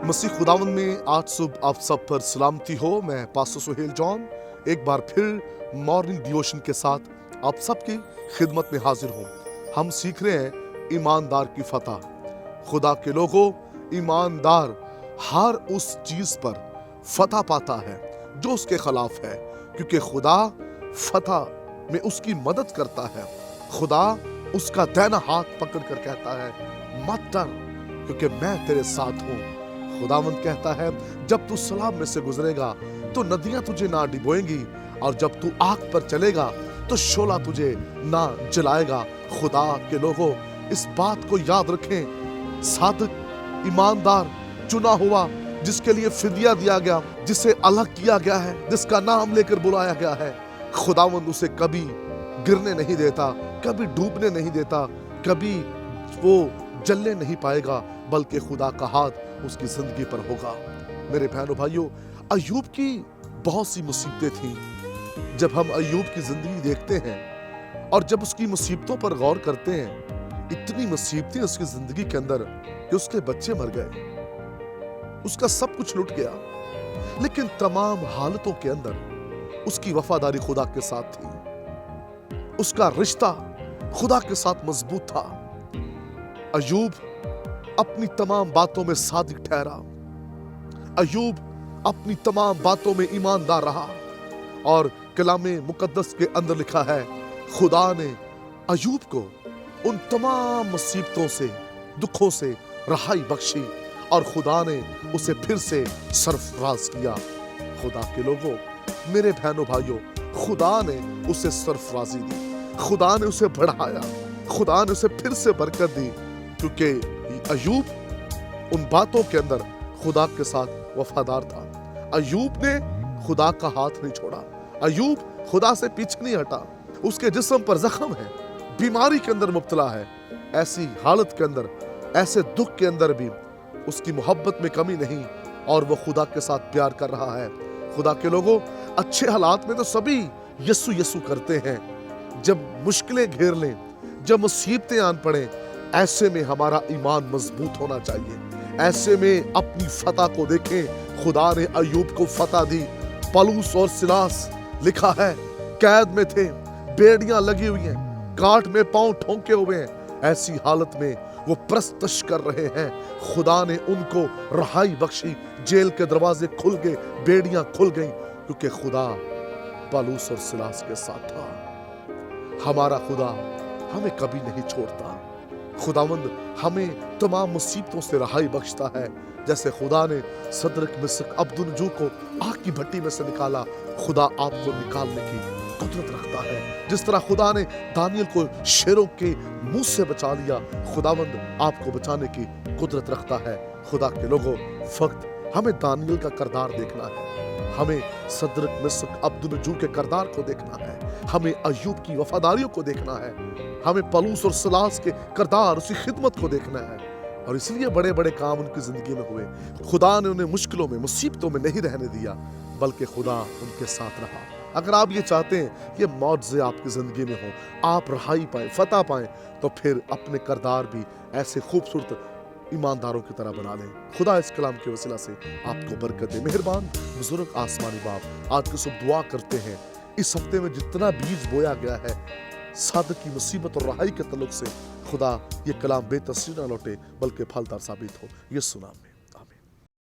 मसीह खुदावन में आज सुबह आप सब पर सलामती हो। मैं पास्टर सुहेल जॉन एक बार फिर मॉर्निंग डिवोशन के साथ आप सबकी खिदमत में हाजिर हूँ। हम सीख रहे हैं ईमानदार की फतह। खुदा के लोगों, ईमानदार हर उस चीज पर फतह पाता है जो उसके खिलाफ है, क्योंकि खुदा फतह में उसकी मदद करता है। खुदा उसका दाहिना हाथ पकड़ कर कहता है, मत डर क्योंकि मैं तेरे साथ हूँ। खुदावंद कहता है, जब तू सलाब में से गुजरेगा तो नदियां तुझे ना डिबोएंगी, और जब तू आग पर चलेगा तो शोला तुझे ना जलाएगा। खुदा के लोगों, इस बात को याद रखें, सादिक ईमानदार चुना हुआ, जिसके लिए फिदिया दिया गया, जिसे अलग किया गया है, जिसका नाम लेकर बुलाया गया है, खुदावंद उसे कभी गिरने नहीं देता, कभी डूबने नहीं देता, कभी वो जलने नहीं पाएगा, बल्कि खुदा का हाथ उसकी जिंदगी पर होगा। मेरे बहनों भाइयों, अय्यूब की बहुत सी मुसीबतें थी। जब हम अय्यूब की जिंदगी देखते हैं और जब उसकी मुसीबतों पर गौर करते हैं, इतनी मुसीबतें उसकी जिंदगी के अंदर कि उसके बच्चे मर गए, उसका सब कुछ लुट गया, लेकिन तमाम हालतों के अंदर उसकी वफादारी खुदा के साथ थी। उसका रिश्ता खुदा के साथ मजबूत था। अय्यूब अपनी तमाम बातों में सादिक ठहरा। अय्यूब अपनी तमाम बातों में ईमानदार रहा, और कलामे मुकद्दस के अंदर लिखा है, खुदा ने अय्यूब को उन तमाम मुसीबतों से, दुखों से रहाई बख्शी, और खुदा ने उसे फिर से सरफराज किया। खुदा के लोगों, मेरे बहनों भाइयों, खुदा ने उसे सरफराजी दी, खुदा ने उसे बढ़ाया, खुदा ने उसे फिर से बरकत दी, क्योंकि अय्यूब उन बातों के अंदर खुदा के साथ वफादार था। अय्यूब ने खुदा का हाथ नहीं छोड़ा, अय्यूब खुदा से पीछे नहीं हटा। उसके जिस्म पर जख्म है, बीमारी के अंदर मुब्तला है, ऐसी हालत के अंदर, ऐसे दुख के अंदर भी उसकी मोहब्बत में कमी नहीं, और वो खुदा के साथ प्यार कर रहा है। खुदा के लोगों, अच्छे हालात में तो सभी यस्सु यस्सु करते हैं, जब मुश्किलें घेर लें, जब मुसीबतें आन पड़े, ऐसे में हमारा ईमान मजबूत होना चाहिए। ऐसे में अपनी फतह को देखें। खुदा ने अय्यूब को फतह दी। पलूस और सिलास लिखा है, कैद में थे, बेड़ियां लगी हुई हैं, काट में पांव ठोंके हुए हैं, ऐसी हालत में वो प्रस्तश कर रहे हैं। खुदा ने उनको रहाई बख्शी, जेल के दरवाजे खुल गए, बेड़ियां खुल गईं, क्योंकि खुदा पलूस और सिलास के साथ था। हमारा खुदा हमें कभी नहीं छोड़ता। खुदावंद हमें तमाम मुसीबतों से रहाई बख्शता है। जैसे खुदा ने सदरक मिस्र अब्दुन्नजू को आग की भट्टी में से निकाला, खुदा आपको निकालने की कुदरत रखता है। जिस तरह खुदा ने दानियल को शेरों के मुंह से बचा लिया, खुदावंद आपको बचाने की कुदरत रखता है। खुदा के लोगों, फक्त हमें दानियल का किरदार देखना है, हमें सदरक मिस्र अब्दुन्नजू के किरदार को देखना है, हमें अय्यूब की वफादारियों को देखना है, हमें पलूस और सिलास के किरदार, उसकी खिदमत को देखना है। और इसलिए बड़े बड़े काम उनकी जिंदगी में हुए। खुदा ने उन्हें मुश्किलों में, मुसीबतों में नहीं रहने दिया, बल्कि खुदा उनके साथ रहा। अगर आप ये चाहते हैं कि मौजज़े आपकी जिंदगी में हो, आप रहाई पाएं, फतह पाएं, तो फिर अपने किरदार भी ऐसे खूबसूरत ईमानदारों की तरह बना लें। खुदा इस कलाम के वसीला से आपको बरकत दे। मेहरबान बुजुर्ग आसमानी बाप, आज के सब दुआ करते हैं, इस हफ्ते में जितना बीज बोया गया है सादिक की मुसीबत और रहाई के तल्लुक से, खुदा ये कलाम बेतसीर न लौटे, बल्कि फलदार साबित हो। यीशु नाम में।